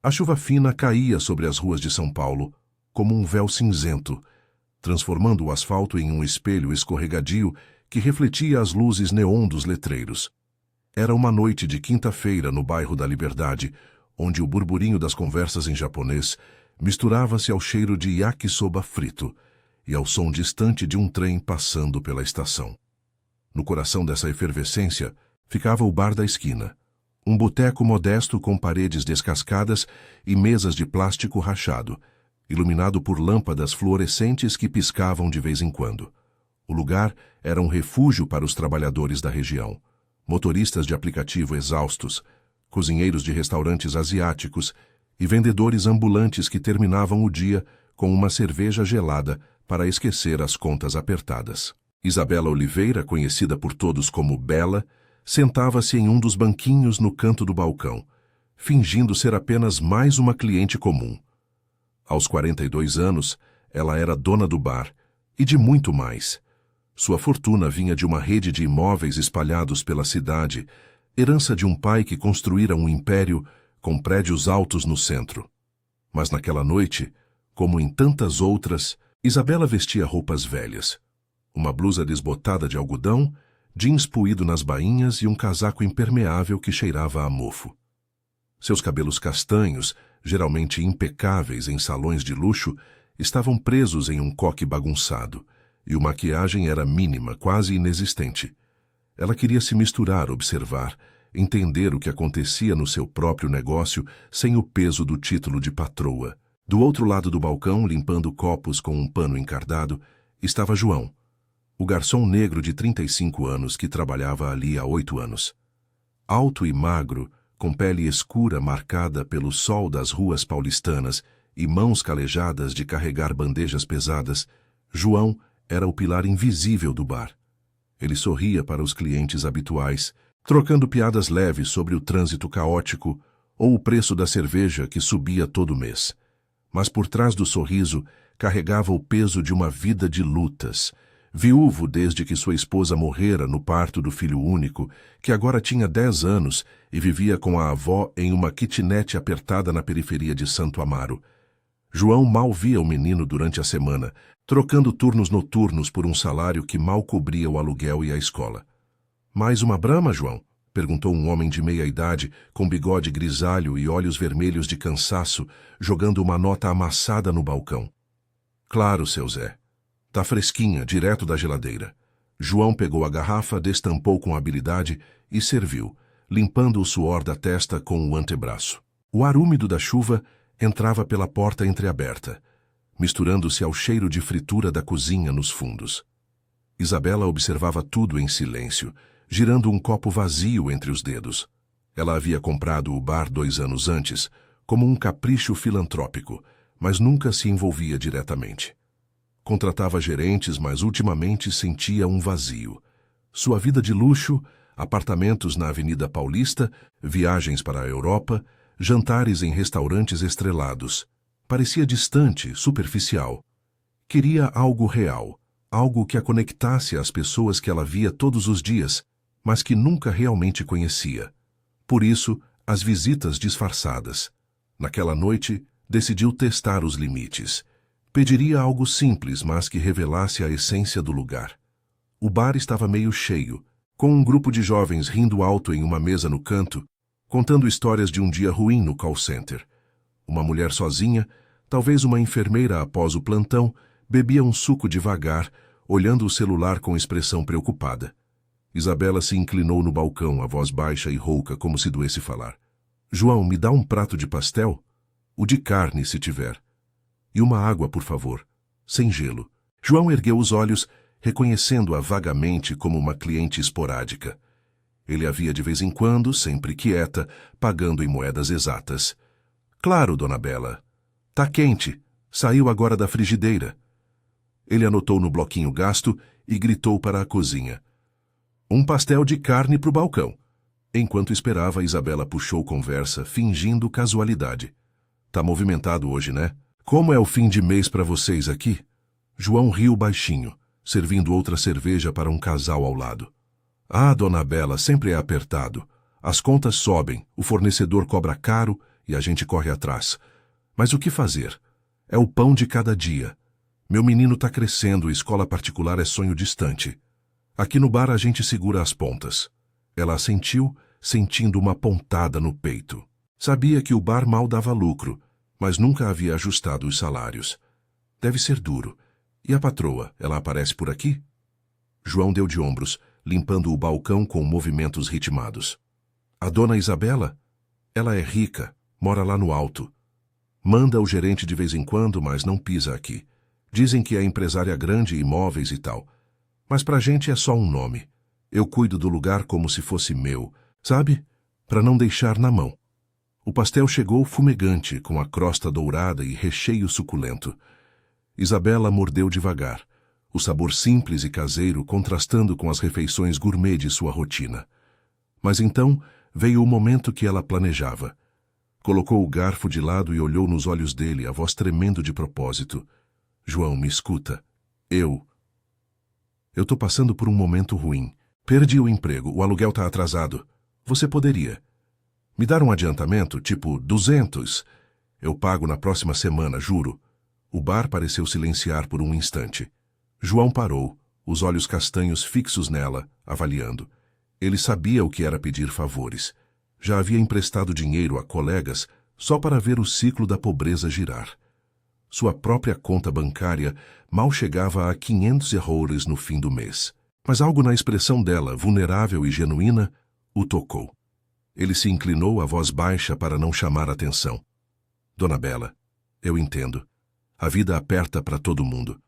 A chuva fina caía sobre as ruas de São Paulo como um véu cinzento, transformando o asfalto em um espelho escorregadio que refletia as luzes neon dos letreiros. Era uma noite de quinta-feira no bairro da Liberdade, onde o burburinho das conversas em japonês misturava-se ao cheiro de yakisoba frito e ao som distante de um trem passando pela estação. No coração dessa efervescência ficava o bar da esquina, um boteco modesto com paredes descascadas e mesas de plástico rachado, iluminado por lâmpadas fluorescentes que piscavam de vez em quando. O lugar era um refúgio para os trabalhadores da região, motoristas de aplicativo exaustos, cozinheiros de restaurantes asiáticos e vendedores ambulantes que terminavam o dia com uma cerveja gelada para esquecer as contas apertadas. Isabela Oliveira, conhecida por todos como Bela, sentava-se em um dos banquinhos no canto do balcão, fingindo ser apenas mais uma cliente comum. Aos 42 anos, ela era dona do bar e de muito mais. Sua fortuna vinha de uma rede de imóveis espalhados pela cidade, herança de um pai que construíra um império com prédios altos no centro. Mas naquela noite, como em tantas outras, Isabela vestia roupas velhas. Uma blusa desbotada de algodão, jeans puído nas bainhas e um casaco impermeável que cheirava a mofo. Seus cabelos castanhos, geralmente impecáveis em salões de luxo, estavam presos em um coque bagunçado, e a maquiagem era mínima, quase inexistente. Ela queria se misturar, observar, entender o que acontecia no seu próprio negócio sem o peso do título de patroa. Do outro lado do balcão, limpando copos com um pano encardado, estava João, o garçom negro de 35 anos que trabalhava ali há 8 anos. Alto e magro, com pele escura marcada pelo sol das ruas paulistanas e mãos calejadas de carregar bandejas pesadas, João era o pilar invisível do bar. Ele sorria para os clientes habituais, trocando piadas leves sobre o trânsito caótico ou o preço da cerveja que subia todo mês. Mas por trás do sorriso carregava o peso de uma vida de lutas, viúvo desde que sua esposa morrera no parto do filho único, que agora tinha 10 anos e vivia com a avó em uma kitnet apertada na periferia de Santo Amaro. João mal via o menino durante a semana, trocando turnos noturnos por um salário que mal cobria o aluguel e a escola. "Mais uma brama, João?" perguntou um homem de meia-idade, com bigode grisalho e olhos vermelhos de cansaço, jogando uma nota amassada no balcão. "Claro, seu Zé. Tá fresquinha, direto da geladeira." João pegou a garrafa, destampou com habilidade e serviu, limpando o suor da testa com o antebraço. O ar úmido da chuva entrava pela porta entreaberta, misturando-se ao cheiro de fritura da cozinha nos fundos. Isabela observava tudo em silêncio, girando um copo vazio entre os dedos. Ela havia comprado o bar 2 anos antes, como um capricho filantrópico, mas nunca se envolvia diretamente. Contratava gerentes, mas ultimamente sentia um vazio. Sua vida de luxo, apartamentos na Avenida Paulista, viagens para a Europa, jantares em restaurantes estrelados. Parecia distante, superficial. Queria algo real, algo que a conectasse às pessoas que ela via todos os dias, mas que nunca realmente conhecia. Por isso, as visitas disfarçadas. Naquela noite, decidiu testar os limites. Pediria algo simples, mas que revelasse a essência do lugar. O bar estava meio cheio, com um grupo de jovens rindo alto em uma mesa no canto, contando histórias de um dia ruim no call center. Uma mulher sozinha, talvez uma enfermeira após o plantão, bebia um suco devagar, olhando o celular com expressão preocupada. Isabela se inclinou no balcão, a voz baixa e rouca, como se doesse falar. "João, me dá um prato de pastel? O de carne, se tiver. E uma água, por favor. Sem gelo." João ergueu os olhos, reconhecendo-a vagamente como uma cliente esporádica. Ele a via de vez em quando, sempre quieta, pagando em moedas exatas. "Claro, dona Bela. Tá quente. Saiu agora da frigideira." Ele anotou no bloquinho gasto e gritou para a cozinha. "Um pastel de carne pro balcão." Enquanto esperava, Isabela puxou conversa, fingindo casualidade. "Tá movimentado hoje, né? Como é o fim de mês para vocês aqui?" João riu baixinho, servindo outra cerveja para um casal ao lado. "Ah, dona Bela, sempre é apertado. As contas sobem, o fornecedor cobra caro e a gente corre atrás. Mas o que fazer? É o pão de cada dia. Meu menino está crescendo e escola particular é sonho distante. Aqui no bar a gente segura as pontas. Ela assentiu, sentindo uma pontada no peito. Sabia que o bar mal dava lucro, mas nunca havia ajustado os salários. Deve ser duro. E a patroa, ela aparece por aqui? João deu de ombros, limpando o balcão com movimentos ritmados. A dona Isabela? Ela é rica, mora lá no alto. Manda o gerente de vez em quando, mas não pisa aqui. Dizem que é empresária grande, imóveis e tal. Mas pra gente é só um nome. Eu cuido do lugar como se fosse meu, sabe? Pra não deixar na mão. O pastel chegou fumegante, com a crosta dourada e recheio suculento. Isabela mordeu devagar, o sabor simples e caseiro contrastando com as refeições gourmet de sua rotina. Mas então veio o momento que ela planejava. Colocou o garfo de lado e olhou nos olhos dele, a voz tremendo de propósito. João, me escuta. Eu tô passando por um momento ruim. Perdi o emprego, o aluguel tá atrasado. Você poderia me dar um adiantamento, tipo 200? Eu pago na próxima semana, juro. O bar pareceu silenciar por um instante. João parou, os olhos castanhos fixos nela, avaliando. Ele sabia o que era pedir favores. Já havia emprestado dinheiro a colegas só para ver o ciclo da pobreza girar. Sua própria conta bancária mal chegava a 500 erros no fim do mês. Mas algo na expressão dela, vulnerável e genuína, o tocou. Ele se inclinou, a voz baixa para não chamar atenção. Dona Bela, eu entendo. A vida aperta para todo mundo.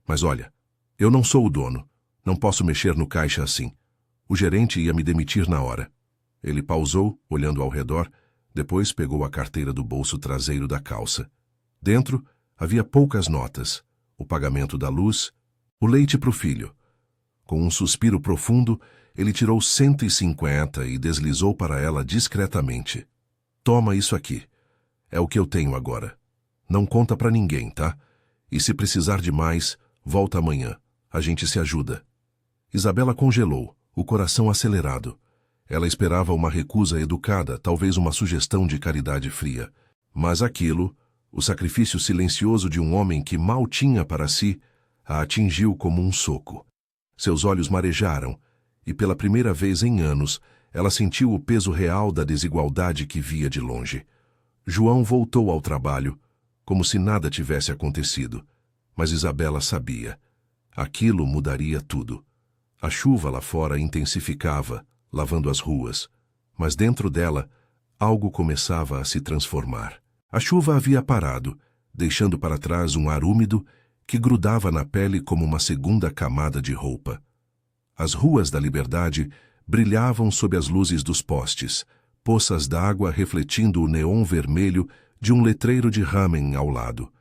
Mas olha, eu não sou o dono. Não posso mexer no caixa assim. O gerente ia me demitir na hora. Ele pausou, olhando ao redor, depois pegou a carteira do bolso traseiro da calça. Dentro havia poucas notas, o pagamento da luz, o leite para o filho. Com um suspiro profundo, ele tirou 150 e deslizou para ela discretamente. Toma isso aqui. É o que eu tenho agora. Não conta para ninguém, tá? E se precisar de mais, volta amanhã. A gente se ajuda. Isabela congelou, o coração acelerado. Ela esperava uma recusa educada, talvez uma sugestão de caridade fria. Mas aquilo, o sacrifício silencioso de um homem que mal tinha para si, a atingiu como um soco. Seus olhos marejaram, e pela primeira vez em anos, ela sentiu o peso real da desigualdade que via de longe. João voltou ao trabalho, como se nada tivesse acontecido. Mas Isabela sabia. Aquilo mudaria tudo. A chuva lá fora intensificava, lavando as ruas. Mas dentro dela, algo começava a se transformar. A chuva havia parado, deixando para trás um ar úmido que grudava na pele como uma segunda camada de roupa. As ruas da Liberdade brilhavam sob as luzes dos postes, poças d'água refletindo o neon vermelho de um letreiro de ramen ao lado.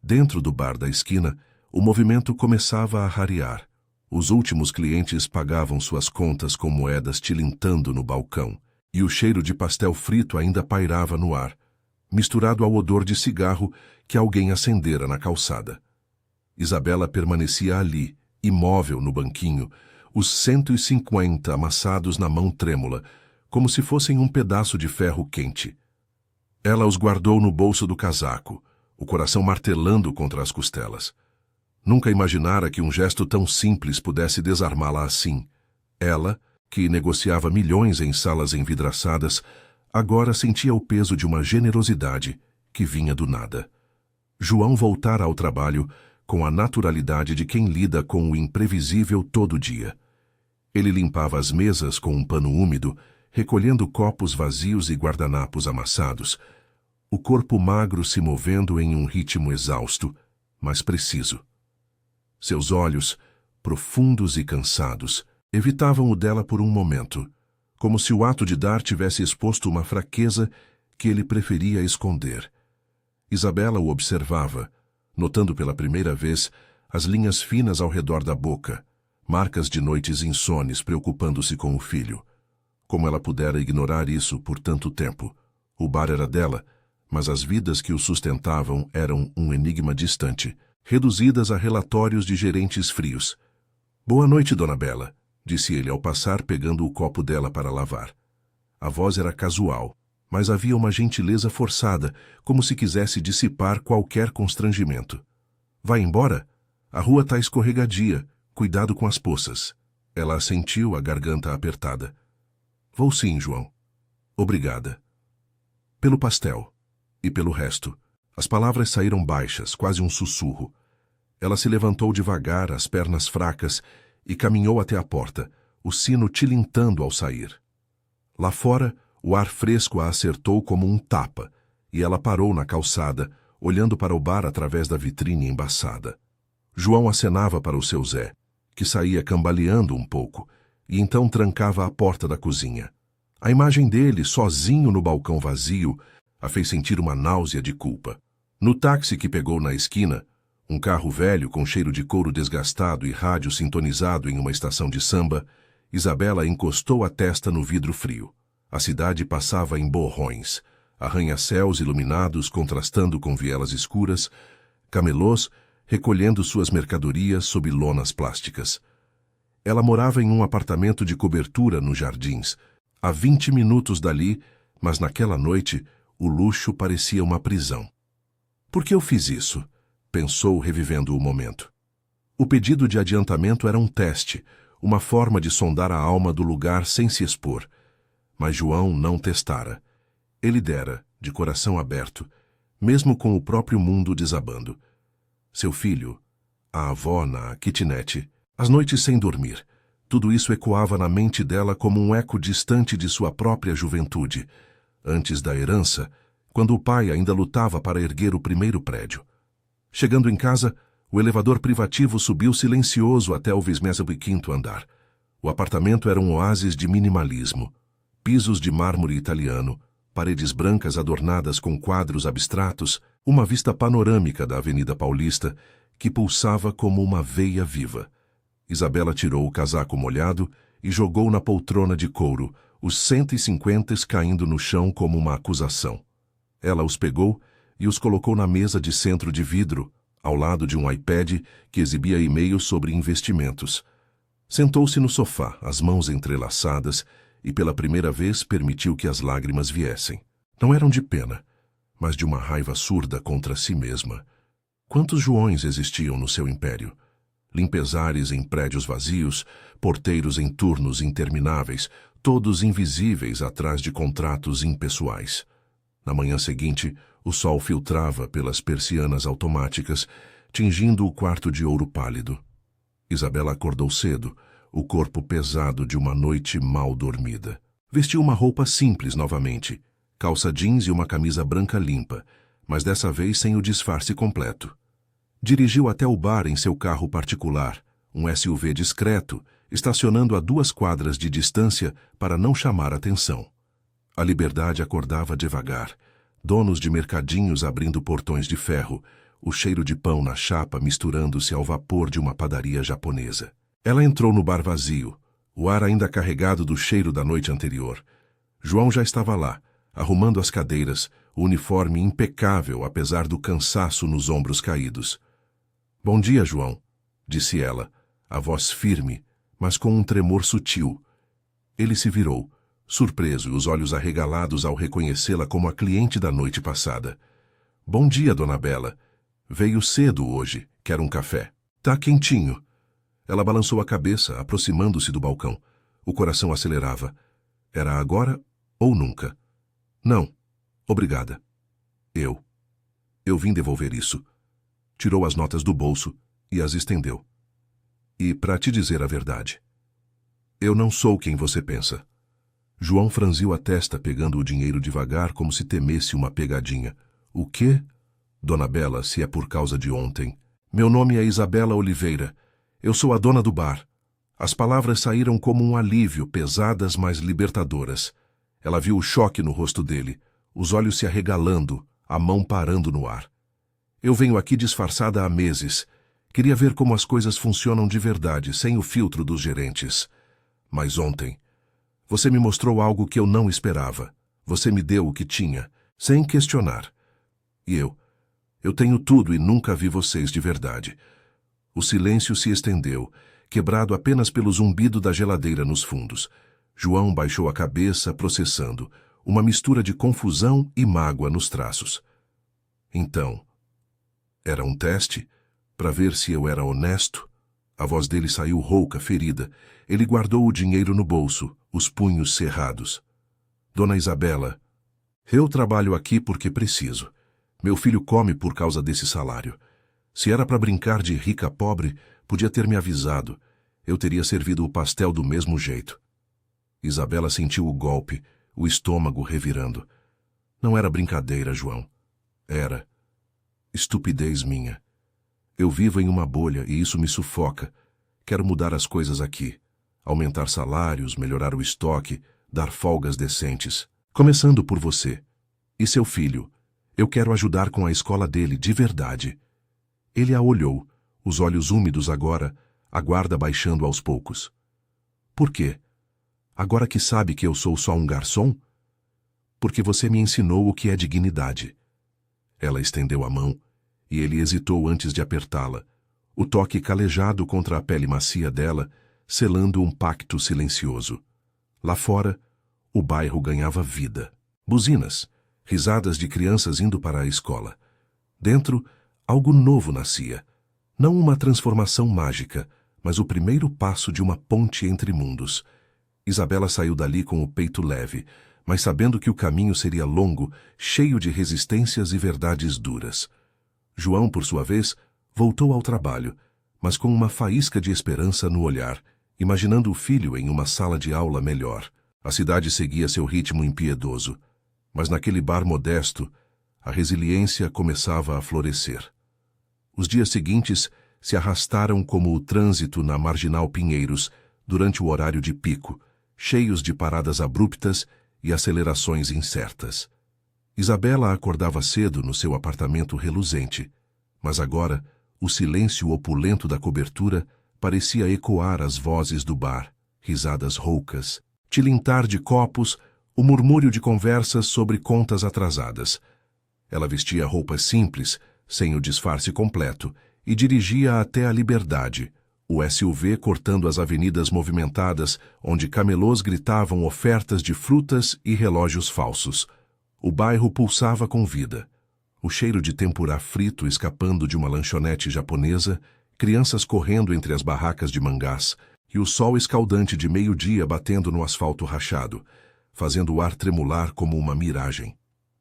Dentro do bar da esquina, o movimento começava a rarear. Os últimos clientes pagavam suas contas com moedas tilintando no balcão, e o cheiro de pastel frito ainda pairava no ar, misturado ao odor de cigarro que alguém acendera na calçada. Isabela permanecia ali, imóvel no banquinho, os 150 amassados na mão trêmula, como se fossem um pedaço de ferro quente. Ela os guardou no bolso do casaco, o coração martelando contra as costelas. Nunca imaginara que um gesto tão simples pudesse desarmá-la assim. Ela, que negociava milhões em salas envidraçadas, agora sentia o peso de uma generosidade que vinha do nada. João voltara ao trabalho com a naturalidade de quem lida com o imprevisível todo dia. Ele limpava as mesas com um pano úmido, recolhendo copos vazios e guardanapos amassados, o corpo magro se movendo em um ritmo exausto, mas preciso. Seus olhos, profundos e cansados, evitavam o dela por um momento, como se o ato de dar tivesse exposto uma fraqueza que ele preferia esconder. Isabela o observava, notando pela primeira vez as linhas finas ao redor da boca, marcas de noites insones preocupando-se com o filho. Como ela pudera ignorar isso por tanto tempo? O bar era dela, mas as vidas que o sustentavam eram um enigma distante, reduzidas a relatórios de gerentes frios. Boa noite, Dona Bela, disse ele ao passar pegando o copo dela para lavar. A voz era casual, mas havia uma gentileza forçada, como se quisesse dissipar qualquer constrangimento. Vai embora? A rua está escorregadia. Cuidado com as poças. Ela assentiu, a garganta apertada. Vou sim, João. Obrigada. Pelo pastel. E pelo resto. As palavras saíram baixas, quase um sussurro. Ela se levantou devagar, as pernas fracas, e caminhou até a porta, o sino tilintando ao sair. Lá fora, o ar fresco a acertou como um tapa, e ela parou na calçada, olhando para o bar através da vitrine embaçada. João acenava para o seu Zé, que saía cambaleando um pouco, e então trancava a porta da cozinha. A imagem dele, sozinho no balcão vazio, a fez sentir uma náusea de culpa. No táxi que pegou na esquina, um carro velho com cheiro de couro desgastado e rádio sintonizado em uma estação de samba, Isabela encostou a testa no vidro frio. A cidade passava em borrões, arranha-céus iluminados contrastando com vielas escuras, camelôs recolhendo suas mercadorias sob lonas plásticas. Ela morava em um apartamento de cobertura nos Jardins, a 20 minutos dali, mas naquela noite o luxo parecia uma prisão. Por que eu fiz isso? Pensou, revivendo o momento. O pedido de adiantamento era um teste, uma forma de sondar a alma do lugar sem se expor. Mas João não testara. Ele dera, de coração aberto, mesmo com o próprio mundo desabando. Seu filho, a avó na kitnet, as noites sem dormir, tudo isso ecoava na mente dela como um eco distante de sua própria juventude, antes da herança, quando o pai ainda lutava para erguer o primeiro prédio. Chegando em casa, o elevador privativo subiu silencioso até o 25º andar. O apartamento era um oásis de minimalismo. Pisos de mármore italiano, paredes brancas adornadas com quadros abstratos, uma vista panorâmica da Avenida Paulista que pulsava como uma veia viva. Isabela tirou o casaco molhado e jogou na poltrona de couro, os 150 caindo no chão como uma acusação. Ela os pegou e os colocou na mesa de centro de vidro, ao lado de um iPad que exibia e-mails sobre investimentos. Sentou-se no sofá, as mãos entrelaçadas, e pela primeira vez permitiu que as lágrimas viessem. Não eram de pena, mas de uma raiva surda contra si mesma. Quantos Joões existiam no seu império? Limpezares em prédios vazios, porteiros em turnos intermináveis, todos invisíveis atrás de contratos impessoais. Na manhã seguinte, o sol filtrava pelas persianas automáticas, tingindo o quarto de ouro pálido. Isabela acordou cedo, o corpo pesado de uma noite mal dormida. Vestiu uma roupa simples novamente, calça jeans e uma camisa branca limpa, mas dessa vez sem o disfarce completo. Dirigiu até o bar em seu carro particular, um SUV discreto, estacionando a 2 quadras de distância para não chamar atenção. A liberdade acordava devagar, donos de mercadinhos abrindo portões de ferro, o cheiro de pão na chapa misturando-se ao vapor de uma padaria japonesa. Ela entrou no bar vazio, o ar ainda carregado do cheiro da noite anterior. João já estava lá, arrumando as cadeiras, o uniforme impecável apesar do cansaço nos ombros caídos. Bom dia, João, disse ela, a voz firme, mas com um tremor sutil. Ele se virou, surpreso e os olhos arregalados ao reconhecê-la como a cliente da noite passada. Bom dia, dona Bela. Veio cedo hoje, quer um café. Tá quentinho. Ela balançou a cabeça, aproximando-se do balcão. O coração acelerava. Era agora ou nunca? Não. Obrigada. Eu vim devolver isso. Tirou as notas do bolso e as estendeu. E, para te dizer a verdade, eu não sou quem você pensa. João franziu a testa, pegando o dinheiro devagar, como se temesse uma pegadinha. O quê? Dona Bela, se é por causa de ontem. Meu nome é Isabela Oliveira. Eu sou a dona do bar. As palavras saíram como um alívio, pesadas, mas libertadoras. Ela viu o choque no rosto dele, os olhos se arregalando, a mão parando no ar. Eu venho aqui disfarçada há meses. Queria ver como as coisas funcionam de verdade, sem o filtro dos gerentes. Mas ontem, você me mostrou algo que eu não esperava. Você me deu o que tinha, sem questionar. E eu tenho tudo e nunca vi vocês de verdade. O silêncio se estendeu, quebrado apenas pelo zumbido da geladeira nos fundos. João baixou a cabeça, processando. uma mistura de confusão e mágoa nos traços. Então, era um teste para ver se eu era honesto? A voz dele saiu rouca, ferida. Ele guardou o dinheiro no bolso, os punhos cerrados. Dona Isabela, eu trabalho aqui porque preciso. Meu filho come por causa desse salário. Se era para brincar de rica pobre, podia ter me avisado. Eu teria servido o pastel do mesmo jeito. Isabela sentiu o golpe, o estômago revirando. Não era brincadeira, João. Era estupidez minha. Eu vivo em uma bolha e isso me sufoca. Quero mudar as coisas aqui. Aumentar salários, melhorar o estoque, dar folgas decentes. Começando por você. E seu filho. Eu quero ajudar com a escola dele, de verdade. Ele a olhou, os olhos úmidos agora, a guarda baixando aos poucos. Por quê? Agora que sabe que eu sou só um garçom? Porque você me ensinou o que é dignidade. Ela estendeu a mão, e ele hesitou antes de apertá-la, o toque calejado contra a pele macia dela, selando um pacto silencioso. Lá fora, o bairro ganhava vida. Buzinas, risadas de crianças indo para a escola. Dentro, algo novo nascia. Não uma transformação mágica, mas o primeiro passo de uma ponte entre mundos. Isabela saiu dali com o peito leve, mas sabendo que o caminho seria longo, cheio de resistências e verdades duras. João, por sua vez, voltou ao trabalho, mas com uma faísca de esperança no olhar, imaginando o filho em uma sala de aula melhor. A cidade seguia seu ritmo impiedoso, mas naquele bar modesto, a resiliência começava a florescer. Os dias seguintes se arrastaram como o trânsito na Marginal Pinheiros durante o horário de pico, cheios de paradas abruptas e acelerações incertas. Isabela acordava cedo no seu apartamento reluzente, mas agora o silêncio opulento da cobertura parecia ecoar as vozes do bar, risadas roucas, tilintar de copos, o murmúrio de conversas sobre contas atrasadas. Ela vestia roupas simples, sem o disfarce completo, e dirigia até a Liberdade, o SUV cortando as avenidas movimentadas, onde camelôs gritavam ofertas de frutas e relógios falsos. O bairro pulsava com vida. O cheiro de tempurá frito escapando de uma lanchonete japonesa, crianças correndo entre as barracas de mangás e o sol escaldante de meio-dia batendo no asfalto rachado, fazendo o ar tremular como uma miragem.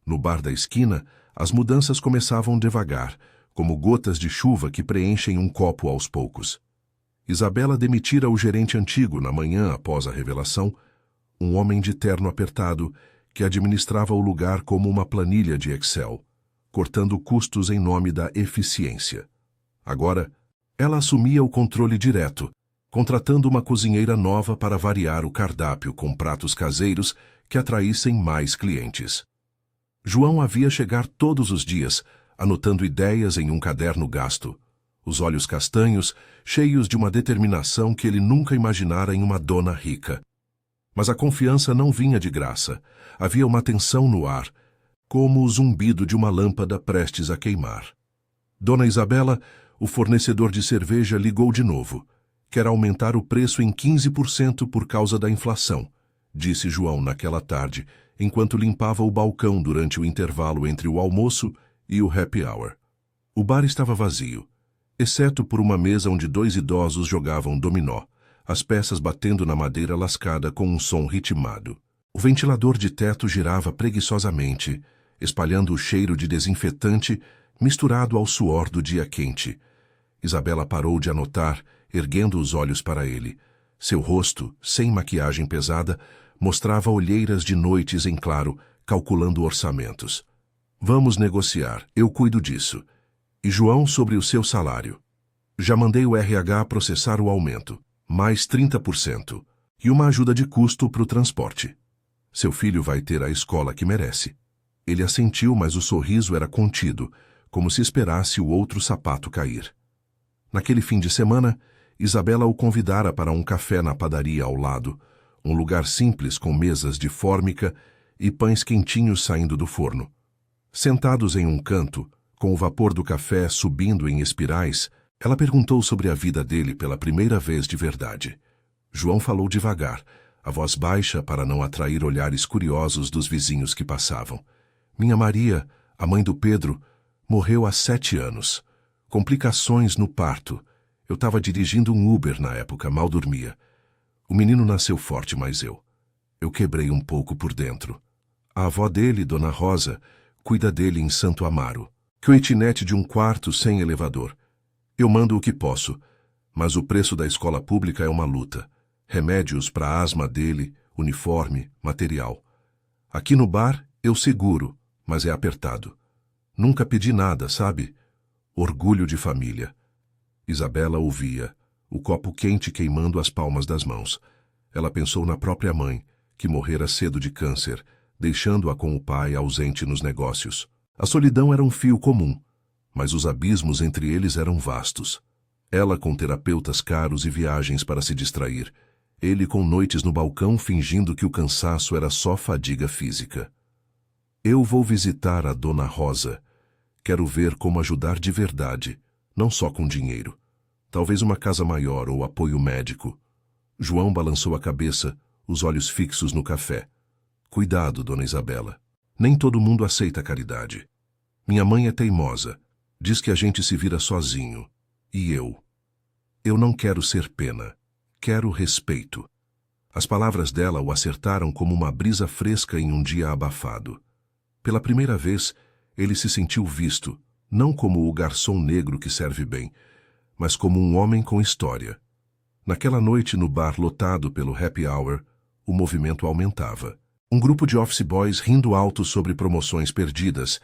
No bar da esquina, as mudanças começavam devagar, como gotas de chuva que preenchem um copo aos poucos. Isabela demitira o gerente antigo na manhã após a revelação, um homem de terno apertado que administrava o lugar como uma planilha de Excel, cortando custos em nome da eficiência. Agora, ela assumia o controle direto, contratando uma cozinheira nova para variar o cardápio com pratos caseiros que atraíssem mais clientes. João a via chegar todos os dias, anotando ideias em um caderno gasto, os olhos castanhos, cheios de uma determinação que ele nunca imaginara em uma dona rica. Mas a confiança não vinha de graça. Havia uma tensão no ar, como o zumbido de uma lâmpada prestes a queimar. Dona Isabela, o fornecedor de cerveja, ligou de novo. Quer aumentar o preço em 15% por causa da inflação, disse João naquela tarde, enquanto limpava o balcão durante o intervalo entre o almoço e o happy hour. O bar estava vazio, exceto por uma mesa onde 2 idosos jogavam dominó, as peças batendo na madeira lascada com um som ritmado. O ventilador de teto girava preguiçosamente, espalhando o cheiro de desinfetante misturado ao suor do dia quente. Isabela parou de anotar, erguendo os olhos para ele. Seu rosto, sem maquiagem pesada, mostrava olheiras de noites em claro, calculando orçamentos. Vamos negociar, eu cuido disso. E João sobre o seu salário. Já mandei o RH processar o aumento, mais 30%, e uma ajuda de custo para o transporte. Seu filho vai ter a escola que merece. Ele assentiu, mas o sorriso era contido, como se esperasse o outro sapato cair. Naquele fim de semana, Isabela o convidara para um café na padaria ao lado, um lugar simples com mesas de fórmica e pães quentinhos saindo do forno. Sentados em um canto, com o vapor do café subindo em espirais, ela perguntou sobre a vida dele pela primeira vez de verdade. João falou devagar, a voz baixa para não atrair olhares curiosos dos vizinhos que passavam. Minha Maria, a mãe do Pedro, morreu há 7 anos. Complicações no parto. Eu estava dirigindo um Uber na época, mal dormia. O menino nasceu forte, mas eu quebrei um pouco por dentro. A avó dele, Dona Rosa, cuida dele em Santo Amaro. Kitnet de um quarto sem elevador. Eu mando o que posso, mas o preço da escola pública é uma luta. Remédios para a asma dele, uniforme, material. Aqui no bar, eu seguro, mas é apertado. Nunca pedi nada, sabe? Orgulho de família. Isabela ouvia, o copo quente queimando as palmas das mãos. Ela pensou na própria mãe, que morrera cedo de câncer, deixando-a com o pai ausente nos negócios. A solidão era um fio comum, mas os abismos entre eles eram vastos. Ela com terapeutas caros e viagens para se distrair. Ele com noites no balcão fingindo que o cansaço era só fadiga física. Eu vou visitar a Dona Rosa. Quero ver como ajudar de verdade, não só com dinheiro. Talvez uma casa maior ou apoio médico. João balançou a cabeça, os olhos fixos no café. Cuidado, Dona Isabela. Nem todo mundo aceita a caridade. Minha mãe é teimosa. Diz que a gente se vira sozinho. E eu? Eu não quero ser pena. Quero respeito. As palavras dela o acertaram como uma brisa fresca em um dia abafado. Pela primeira vez, ele se sentiu visto, não como o garçom negro que serve bem, mas como um homem com história. Naquela noite no bar lotado pelo happy hour, o movimento aumentava. Um grupo de office boys rindo alto sobre promoções perdidas,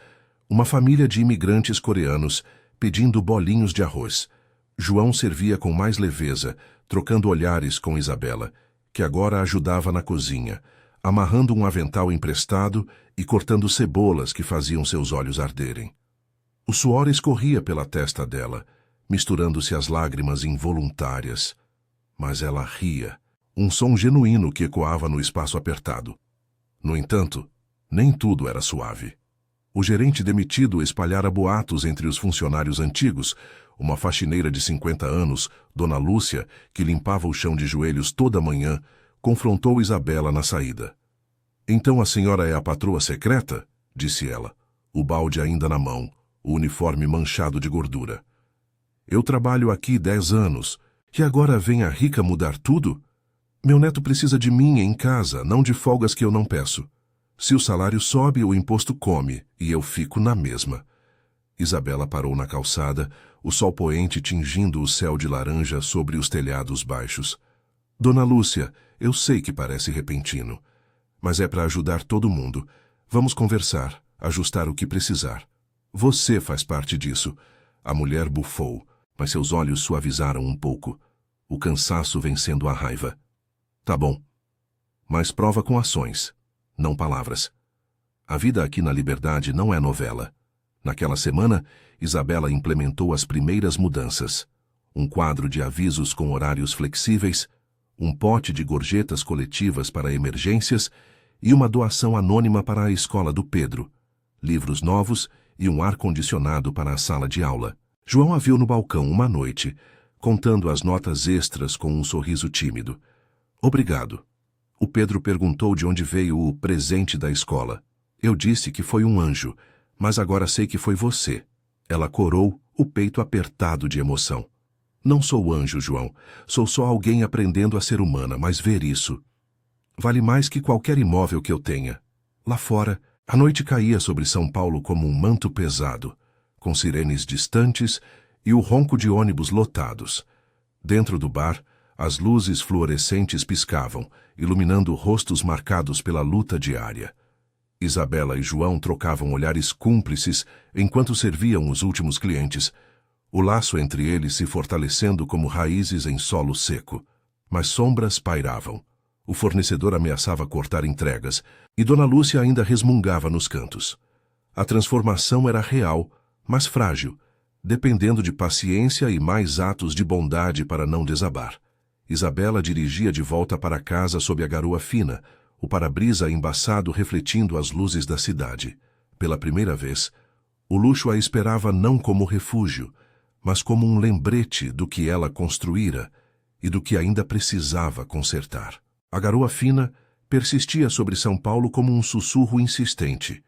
uma família de imigrantes coreanos pedindo bolinhos de arroz. João servia com mais leveza, trocando olhares com Isabela, que agora ajudava na cozinha, amarrando um avental emprestado e cortando cebolas que faziam seus olhos arderem. O suor escorria pela testa dela, misturando-se às lágrimas involuntárias. Mas ela ria, um som genuíno que ecoava no espaço apertado. No entanto, nem tudo era suave. O gerente demitido espalhara boatos entre os funcionários antigos. Uma faxineira de 50 anos, Dona Lúcia, que limpava o chão de joelhos toda manhã, confrontou Isabela na saída. "Então a senhora é a patroa secreta?" disse ela, o balde ainda na mão, o uniforme manchado de gordura. "Eu trabalho aqui 10 anos, e agora vem a rica mudar tudo? Meu neto precisa de mim em casa, não de folgas que eu não peço. Se o salário sobe, o imposto come, e eu fico na mesma." Isabela parou na calçada, o sol poente tingindo o céu de laranja sobre os telhados baixos. "Dona Lúcia, eu sei que parece repentino, mas é para ajudar todo mundo. Vamos conversar, ajustar o que precisar. Você faz parte disso." A mulher bufou, mas seus olhos suavizaram um pouco, o cansaço vencendo a raiva. "Tá bom. Mas prova com ações, não palavras. A vida aqui na Liberdade não é novela." Naquela semana, Isabela implementou as primeiras mudanças. Um quadro de avisos com horários flexíveis, um pote de gorjetas coletivas para emergências e uma doação anônima para a escola do Pedro, livros novos e um ar-condicionado para a sala de aula. João a viu no balcão uma noite, contando as notas extras com um sorriso tímido. "Obrigado." O Pedro perguntou de onde veio o presente da escola. "Eu disse que foi um anjo, mas agora sei que foi você." Ela corou, o peito apertado de emoção. "Não sou anjo, João. Sou só alguém aprendendo a ser humana, mas ver isso vale mais que qualquer imóvel que eu tenha." Lá fora, a noite caía sobre São Paulo como um manto pesado, com sirenes distantes e o ronco de ônibus lotados. Dentro do bar, as luzes fluorescentes piscavam, iluminando rostos marcados pela luta diária. Isabela e João trocavam olhares cúmplices enquanto serviam os últimos clientes, o laço entre eles se fortalecendo como raízes em solo seco. Mas sombras pairavam. O fornecedor ameaçava cortar entregas, e Dona Lúcia ainda resmungava nos cantos. A transformação era real, mas frágil, dependendo de paciência e mais atos de bondade para não desabar. Isabela dirigia de volta para casa sob a garoa fina, o para-brisa embaçado refletindo as luzes da cidade. Pela primeira vez, o luxo a esperava não como refúgio, mas como um lembrete do que ela construíra e do que ainda precisava consertar. A garoa fina persistia sobre São Paulo como um sussurro insistente,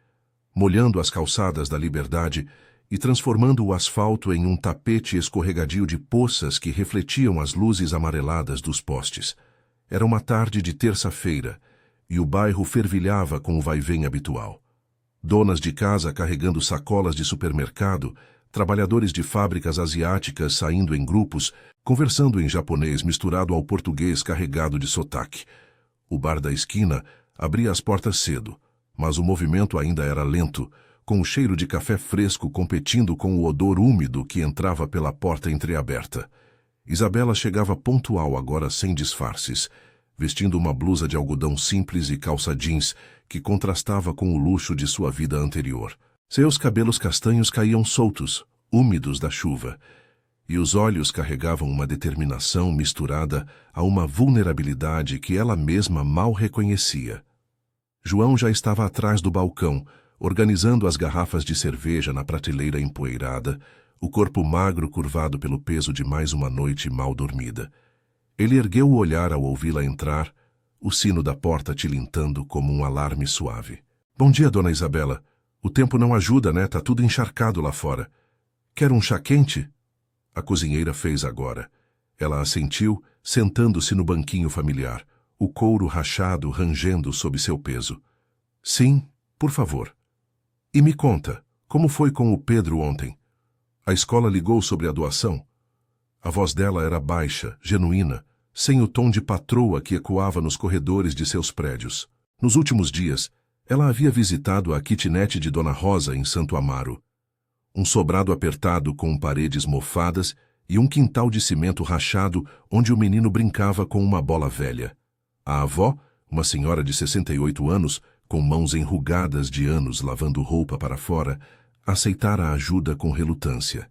molhando as calçadas da Liberdade e transformando o asfalto em um tapete escorregadio de poças que refletiam as luzes amareladas dos postes. Era uma tarde de terça-feira e o bairro fervilhava com o vai-vem habitual. Donas de casa carregando sacolas de supermercado, trabalhadores de fábricas asiáticas saindo em grupos, conversando em japonês misturado ao português carregado de sotaque. O bar da esquina abria as portas cedo, mas o movimento ainda era lento, com o cheiro de café fresco competindo com o odor úmido que entrava pela porta entreaberta. Isabela chegava pontual agora sem disfarces, vestindo uma blusa de algodão simples e calça jeans que contrastava com o luxo de sua vida anterior. Seus cabelos castanhos caíam soltos, úmidos da chuva, e os olhos carregavam uma determinação misturada a uma vulnerabilidade que ela mesma mal reconhecia. João já estava atrás do balcão, organizando as garrafas de cerveja na prateleira empoeirada, o corpo magro curvado pelo peso de mais uma noite mal dormida. Ele ergueu o olhar ao ouvi-la entrar, o sino da porta tilintando como um alarme suave. Bom dia, dona Isabela. O tempo não ajuda, né? Tá tudo encharcado lá fora. Quer um chá quente? A cozinheira fez agora. Ela assentiu, sentando-se no banquinho familiar, o couro rachado rangendo sob seu peso. Sim, por favor. E me conta, como foi com o Pedro ontem? A escola ligou sobre a doação? A voz dela era baixa, genuína, sem o tom de patroa que ecoava nos corredores de seus prédios. Nos últimos dias, ela havia visitado a kitnet de Dona Rosa em Santo Amaro. Um sobrado apertado com paredes mofadas e um quintal de cimento rachado onde o menino brincava com uma bola velha. A avó, uma senhora de 68 anos, com mãos enrugadas de anos lavando roupa para fora, aceitara a ajuda com relutância.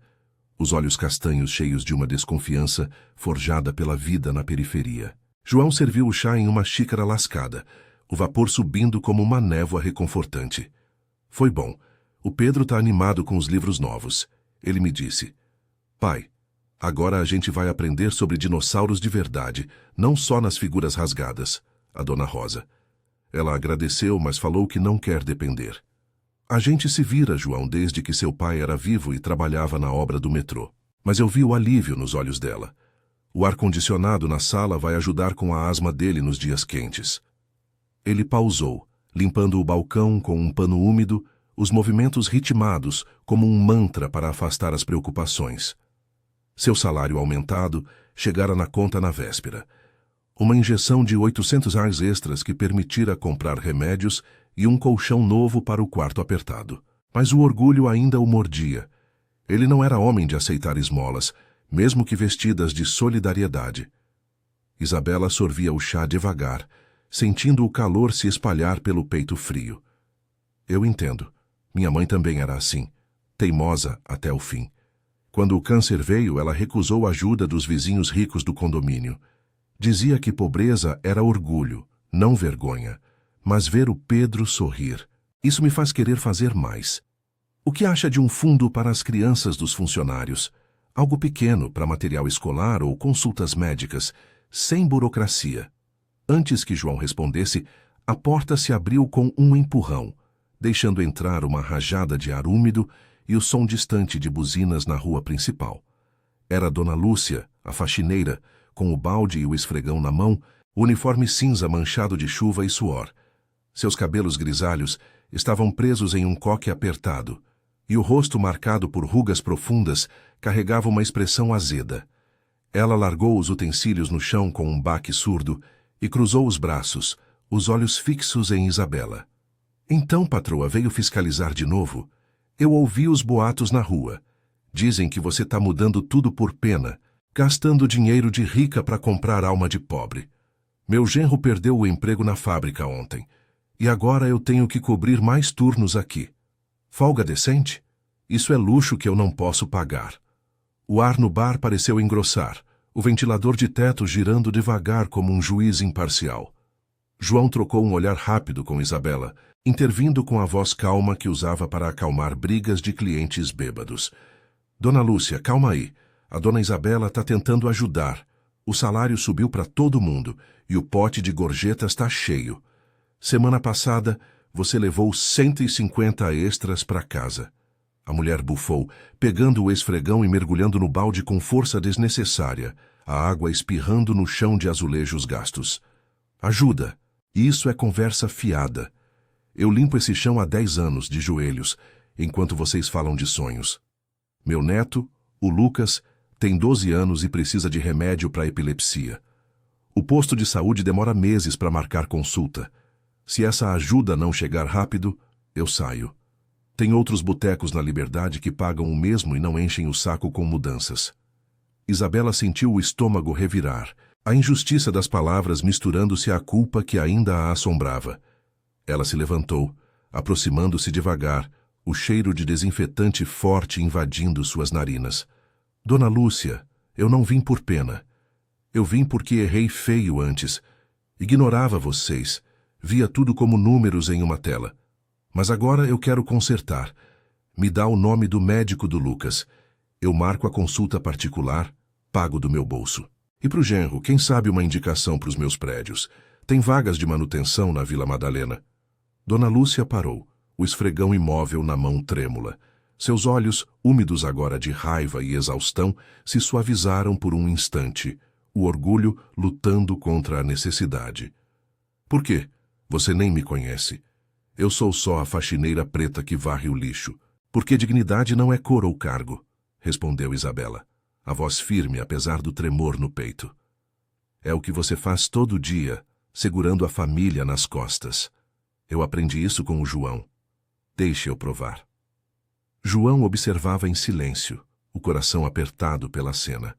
Os olhos castanhos cheios de uma desconfiança forjada pela vida na periferia. João serviu o chá em uma xícara lascada, o vapor subindo como uma névoa reconfortante. Foi bom. O Pedro tá animado com os livros novos. Ele me disse: Pai, agora a gente vai aprender sobre dinossauros de verdade, não só nas figuras rasgadas. A Dona Rosa. Ela agradeceu, mas falou que não quer depender. A gente se vira, João, desde que seu pai era vivo e trabalhava na obra do metrô. Mas eu vi o alívio nos olhos dela. O ar-condicionado na sala vai ajudar com a asma dele nos dias quentes. Ele pausou, limpando o balcão com um pano úmido, os movimentos ritmados como um mantra para afastar as preocupações. Seu salário aumentado chegara na conta na véspera. Uma injeção de R$ 800 extras que permitira comprar remédios e um colchão novo para o quarto apertado. Mas o orgulho ainda o mordia. Ele não era homem de aceitar esmolas, mesmo que vestidas de solidariedade. Isabela sorvia o chá devagar, sentindo o calor se espalhar pelo peito frio. Eu entendo. Minha mãe também era assim, teimosa até o fim. Quando o câncer veio, ela recusou a ajuda dos vizinhos ricos do condomínio. Dizia que pobreza era orgulho, não vergonha. Mas ver o Pedro sorrir, isso me faz querer fazer mais. O que acha de um fundo para as crianças dos funcionários? Algo pequeno para material escolar ou consultas médicas, sem burocracia. Antes que João respondesse, a porta se abriu com um empurrão, deixando entrar uma rajada de ar úmido e o som distante de buzinas na rua principal. Era Dona Lúcia, a faxineira, com o balde e o esfregão na mão, o uniforme cinza manchado de chuva e suor. Seus cabelos grisalhos estavam presos em um coque apertado, e o rosto marcado por rugas profundas carregava uma expressão azeda. Ela largou os utensílios no chão com um baque surdo e cruzou os braços, os olhos fixos em Isabela. Então, patroa, veio fiscalizar de novo? Eu ouvi os boatos na rua. Dizem que você tá mudando tudo por pena, gastando dinheiro de rica para comprar alma de pobre. Meu genro perdeu o emprego na fábrica ontem. E agora eu tenho que cobrir mais turnos aqui. Folga decente? Isso é luxo que eu não posso pagar. O ar no bar pareceu engrossar, o ventilador de teto girando devagar como um juiz imparcial. João trocou um olhar rápido com Isabela, intervindo com a voz calma que usava para acalmar brigas de clientes bêbados. Dona Lúcia, calma aí. A Dona Isabela está tentando ajudar. O salário subiu para todo mundo e o pote de gorjeta está cheio. Semana passada, você levou 150 extras para casa. A mulher bufou, pegando o esfregão e mergulhando no balde com força desnecessária, a água espirrando no chão de azulejos gastos. Ajuda! Isso é conversa fiada. Eu limpo esse chão há 10 anos, de joelhos, enquanto vocês falam de sonhos. Meu neto, o Lucas, tem 12 anos e precisa de remédio para epilepsia. O posto de saúde demora meses para marcar consulta. Se essa ajuda não chegar rápido, eu saio. Tem outros botecos na Liberdade que pagam o mesmo e não enchem o saco com mudanças. Isabela sentiu o estômago revirar, a injustiça das palavras misturando-se à culpa que ainda a assombrava. Ela se levantou, aproximando-se devagar, o cheiro de desinfetante forte invadindo suas narinas. Dona Lúcia, eu não vim por pena. Eu vim porque errei feio antes. Ignorava vocês. Via tudo como números em uma tela. Mas agora eu quero consertar. Me dá o nome do médico do Lucas. Eu marco a consulta particular, pago do meu bolso. E pro genro, quem sabe uma indicação para os meus prédios? Tem vagas de manutenção na Vila Madalena. Dona Lúcia parou, o esfregão imóvel na mão trêmula. Seus olhos, úmidos agora de raiva e exaustão, se suavizaram por um instante, o orgulho lutando contra a necessidade. Por quê? Você nem me conhece. Eu sou só a faxineira preta que varre o lixo. Porque dignidade não é cor ou cargo, respondeu Isabela, a voz firme apesar do tremor no peito. É o que você faz todo dia, segurando a família nas costas. Eu aprendi isso com o João. Deixe eu provar. João observava em silêncio, o coração apertado pela cena.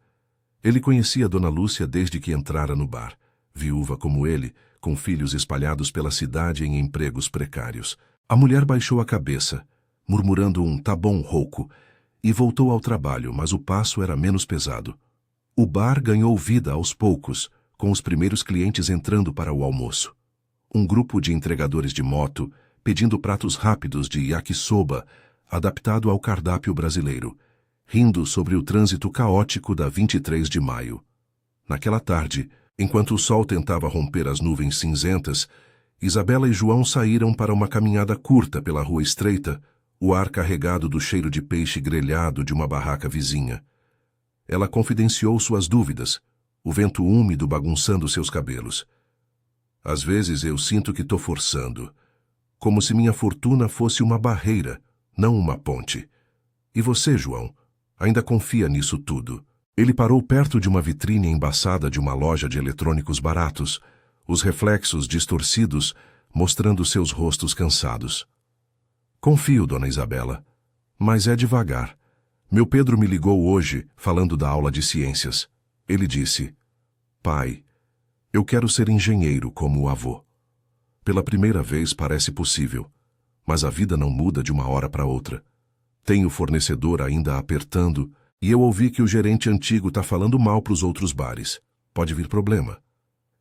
Ele conhecia Dona Lúcia desde que entrara no bar, viúva como ele, com filhos espalhados pela cidade em empregos precários. A mulher baixou a cabeça, murmurando um tá bom rouco, e voltou ao trabalho, mas o passo era menos pesado. O bar ganhou vida aos poucos, com os primeiros clientes entrando para o almoço. Um grupo de entregadores de moto, pedindo pratos rápidos de yakisoba, adaptado ao cardápio brasileiro, rindo sobre o trânsito caótico da 23 de maio. Naquela tarde, enquanto o sol tentava romper as nuvens cinzentas, Isabela e João saíram para uma caminhada curta pela rua estreita, o ar carregado do cheiro de peixe grelhado de uma barraca vizinha. Ela confidenciou suas dúvidas, o vento úmido bagunçando seus cabelos. Às vezes eu sinto que estou forçando, como se minha fortuna fosse uma barreira, não uma ponte. E você, João, ainda confia nisso tudo? Ele parou perto de uma vitrine embaçada de uma loja de eletrônicos baratos, os reflexos distorcidos mostrando seus rostos cansados. Confio, dona Isabela, mas é devagar. Meu Pedro me ligou hoje, falando da aula de ciências. Ele disse, pai, eu quero ser engenheiro como o avô. Pela primeira vez parece possível, mas a vida não muda de uma hora para outra. Tem o fornecedor ainda apertando, e eu ouvi que o gerente antigo está falando mal para os outros bares. Pode vir problema.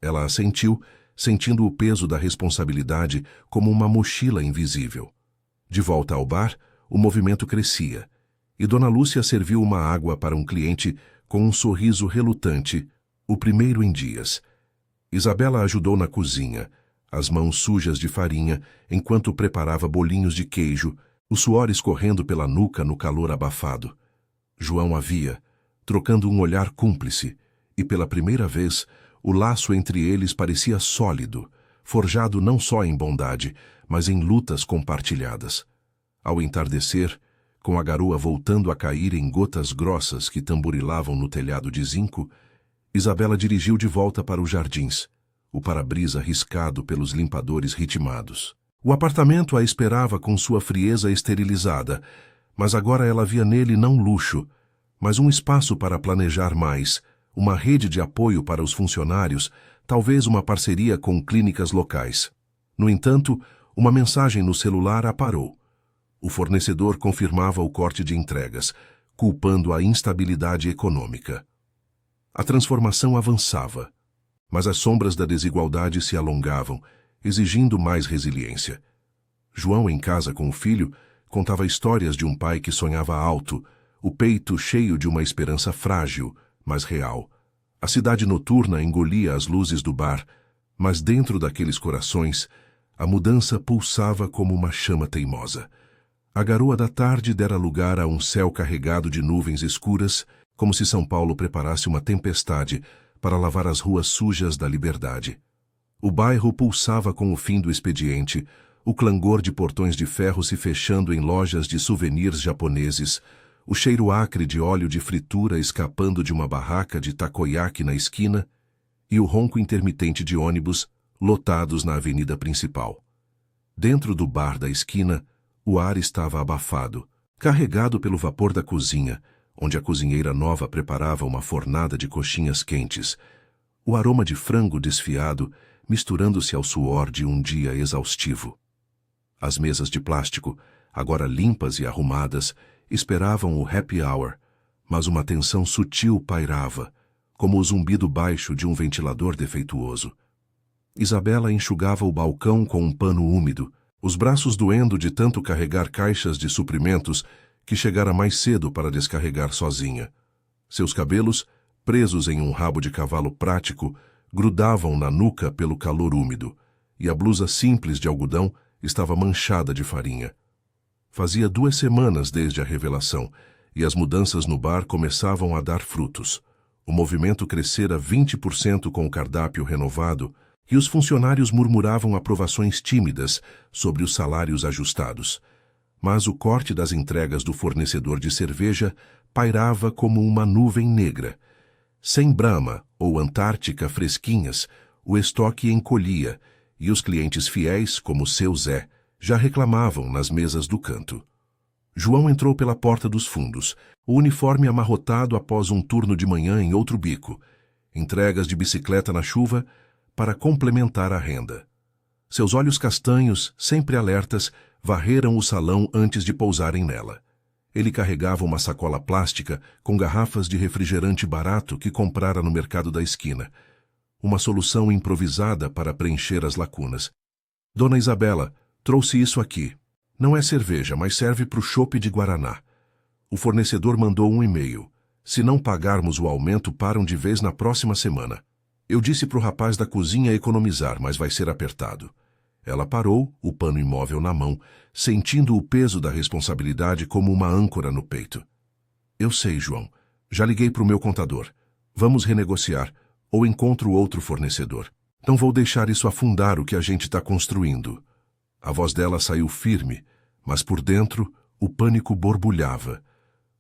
Ela assentiu, sentindo o peso da responsabilidade como uma mochila invisível. De volta ao bar, o movimento crescia, e Dona Lúcia serviu uma água para um cliente com um sorriso relutante, o primeiro em dias. Isabela ajudou na cozinha, as mãos sujas de farinha, enquanto preparava bolinhos de queijo, o suor escorrendo pela nuca no calor abafado. João a via, trocando um olhar cúmplice, e pela primeira vez, o laço entre eles parecia sólido, forjado não só em bondade, mas em lutas compartilhadas. Ao entardecer, com a garoa voltando a cair em gotas grossas que tamborilavam no telhado de zinco, Isabela dirigiu de volta para os jardins, o para-brisa riscado pelos limpadores ritmados. O apartamento a esperava com sua frieza esterilizada, mas agora ela via nele não luxo, mas um espaço para planejar mais, uma rede de apoio para os funcionários, talvez uma parceria com clínicas locais. No entanto, uma mensagem no celular a parou. O fornecedor confirmava o corte de entregas, culpando a instabilidade econômica. A transformação avançava, mas as sombras da desigualdade se alongavam, exigindo mais resiliência. João, em casa com o filho, contava histórias de um pai que sonhava alto, o peito cheio de uma esperança frágil, mas real. A cidade noturna engolia as luzes do bar, mas dentro daqueles corações, a mudança pulsava como uma chama teimosa. A garoa da tarde dera lugar a um céu carregado de nuvens escuras, como se São Paulo preparasse uma tempestade para lavar as ruas sujas da liberdade. O bairro pulsava com o fim do expediente, o clangor de portões de ferro se fechando em lojas de souvenirs japoneses, o cheiro acre de óleo de fritura escapando de uma barraca de takoyaki na esquina e o ronco intermitente de ônibus lotados na avenida principal. Dentro do bar da esquina, o ar estava abafado, carregado pelo vapor da cozinha, onde a cozinheira nova preparava uma fornada de coxinhas quentes, o aroma de frango desfiado misturando-se ao suor de um dia exaustivo. As mesas de plástico, agora limpas e arrumadas, esperavam o happy hour, mas uma tensão sutil pairava, como o zumbido baixo de um ventilador defeituoso. Isabela enxugava o balcão com um pano úmido, os braços doendo de tanto carregar caixas de suprimentos que chegara mais cedo para descarregar sozinha. Seus cabelos, presos em um rabo de cavalo prático, grudavam na nuca pelo calor úmido, e a blusa simples de algodão estava manchada de farinha. Fazia 2 semanas desde a revelação, e as mudanças no bar começavam a dar frutos. O movimento crescera 20% com o cardápio renovado, e os funcionários murmuravam aprovações tímidas sobre os salários ajustados. Mas o corte das entregas do fornecedor de cerveja pairava como uma nuvem negra. Sem Brahma ou Antártica fresquinhas, o estoque encolhia, e os clientes fiéis, como seu Zé, já reclamavam nas mesas do canto. João entrou pela porta dos fundos, o uniforme amarrotado após um turno de manhã em outro bico, entregas de bicicleta na chuva para complementar a renda. Seus olhos castanhos, sempre alertas, varreram o salão antes de pousarem nela. Ele carregava uma sacola plástica com garrafas de refrigerante barato que comprara no mercado da esquina. Uma solução improvisada para preencher as lacunas. Dona Isabela, trouxe isso aqui. Não é cerveja, mas serve para o chopp de Guaraná. O fornecedor mandou um e-mail. Se não pagarmos o aumento, param de vez na próxima semana. Eu disse para o rapaz da cozinha economizar, mas vai ser apertado. Ela parou, o pano imóvel na mão, sentindo o peso da responsabilidade como uma âncora no peito. Eu sei, João. Já liguei para o meu contador. Vamos renegociar, ou encontro outro fornecedor. Não vou deixar isso afundar o que a gente está construindo. A voz dela saiu firme, mas por dentro o pânico borbulhava.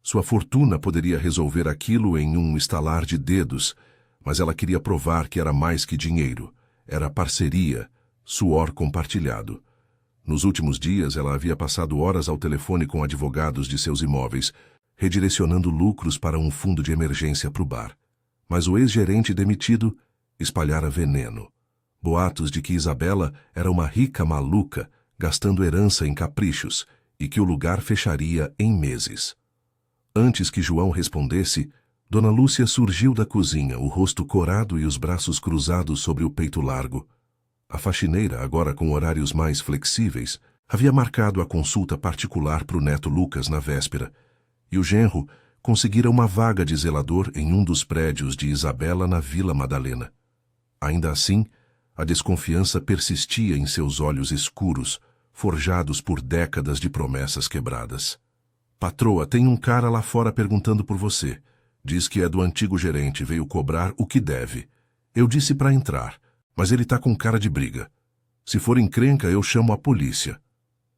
Sua fortuna poderia resolver aquilo em um estalar de dedos, mas ela queria provar que era mais que dinheiro. Era parceria, suor compartilhado. Nos últimos dias, ela havia passado horas ao telefone com advogados de seus imóveis, redirecionando lucros para um fundo de emergência para o bar. Mas o ex-gerente demitido espalhara veneno. Boatos de que Isabela era uma rica maluca, gastando herança em caprichos, e que o lugar fecharia em meses. Antes que João respondesse, Dona Lúcia surgiu da cozinha, o rosto corado e os braços cruzados sobre o peito largo. A faxineira, agora com horários mais flexíveis, havia marcado a consulta particular para o neto Lucas na véspera, e o genro conseguira uma vaga de zelador em um dos prédios de Isabela na Vila Madalena. Ainda assim, a desconfiança persistia em seus olhos escuros, forjados por décadas de promessas quebradas. Patroa, tem um cara lá fora perguntando por você. Diz que é do antigo gerente, veio cobrar o que deve. Eu disse para entrar, mas ele tá com cara de briga. Se for encrenca, eu chamo a polícia.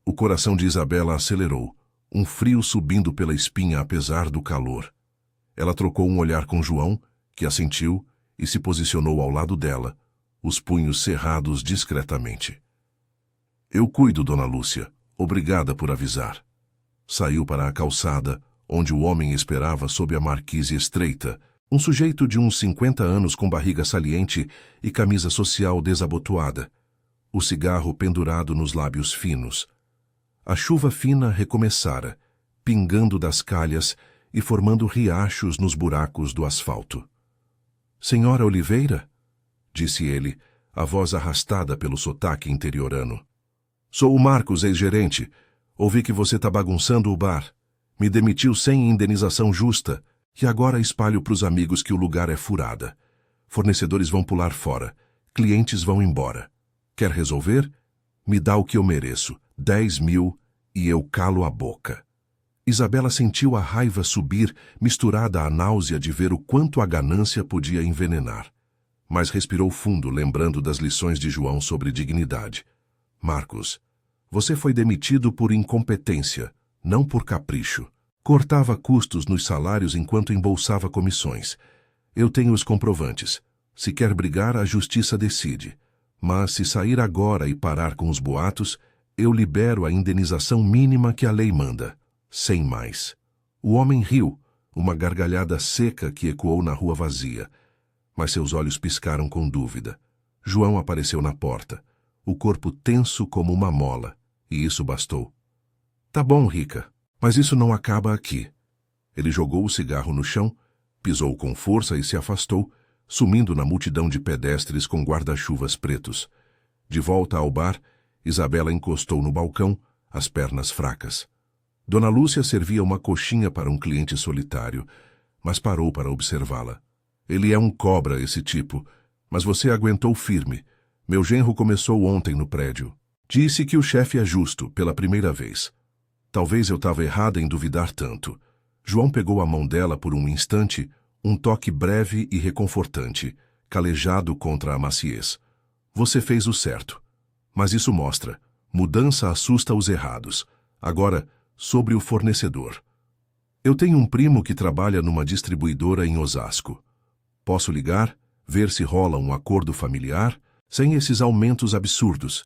O coração de Isabela acelerou, um frio subindo pela espinha apesar do calor. Ela trocou um olhar com João, que assentiu e se posicionou ao lado dela, os punhos cerrados discretamente. Eu cuido, Dona Lúcia. Obrigada por avisar. Saiu para a calçada, onde o homem esperava sob a marquise estreita, um sujeito de uns 50 anos com barriga saliente e camisa social desabotoada, o cigarro pendurado nos lábios finos. A chuva fina recomeçara, pingando das calhas e formando riachos nos buracos do asfalto. Senhora Oliveira? Disse ele, a voz arrastada pelo sotaque interiorano. Sou o Marcos, ex-gerente. Ouvi que você está bagunçando o bar. Me demitiu sem indenização justa e agora espalho para os amigos que o lugar é furada. Fornecedores vão pular fora. Clientes vão embora. Quer resolver? Me dá o que eu mereço. 10.000 e eu calo a boca. Isabela sentiu a raiva subir, misturada à náusea de ver o quanto a ganância podia envenenar. Mas respirou fundo, lembrando das lições de João sobre dignidade. Marcos, você foi demitido por incompetência, não por capricho. Cortava custos nos salários enquanto embolsava comissões. Eu tenho os comprovantes. Se quer brigar, a justiça decide. Mas se sair agora e parar com os boatos, eu libero a indenização mínima que a lei manda. Sem mais. O homem riu, uma gargalhada seca que ecoou na rua vazia. Mas seus olhos piscaram com dúvida. João apareceu na porta, o corpo tenso como uma mola, e isso bastou. Tá bom, Rica, mas isso não acaba aqui. Ele jogou o cigarro no chão, pisou com força e se afastou, sumindo na multidão de pedestres com guarda-chuvas pretos. De volta ao bar, Isabela encostou no balcão, as pernas fracas. Dona Lúcia servia uma coxinha para um cliente solitário, mas parou para observá-la. Ele é um cobra, esse tipo, mas você aguentou firme. Meu genro começou ontem no prédio. Disse que o chefe é justo, pela primeira vez. Talvez eu estava errada em duvidar tanto. João pegou a mão dela por um instante, um toque breve e reconfortante, calejado contra a maciez. Você fez o certo. Mas isso mostra. Mudança assusta os errados. Agora, sobre o fornecedor. Eu tenho um primo que trabalha numa distribuidora em Osasco. Posso ligar, ver se rola um acordo familiar, sem esses aumentos absurdos.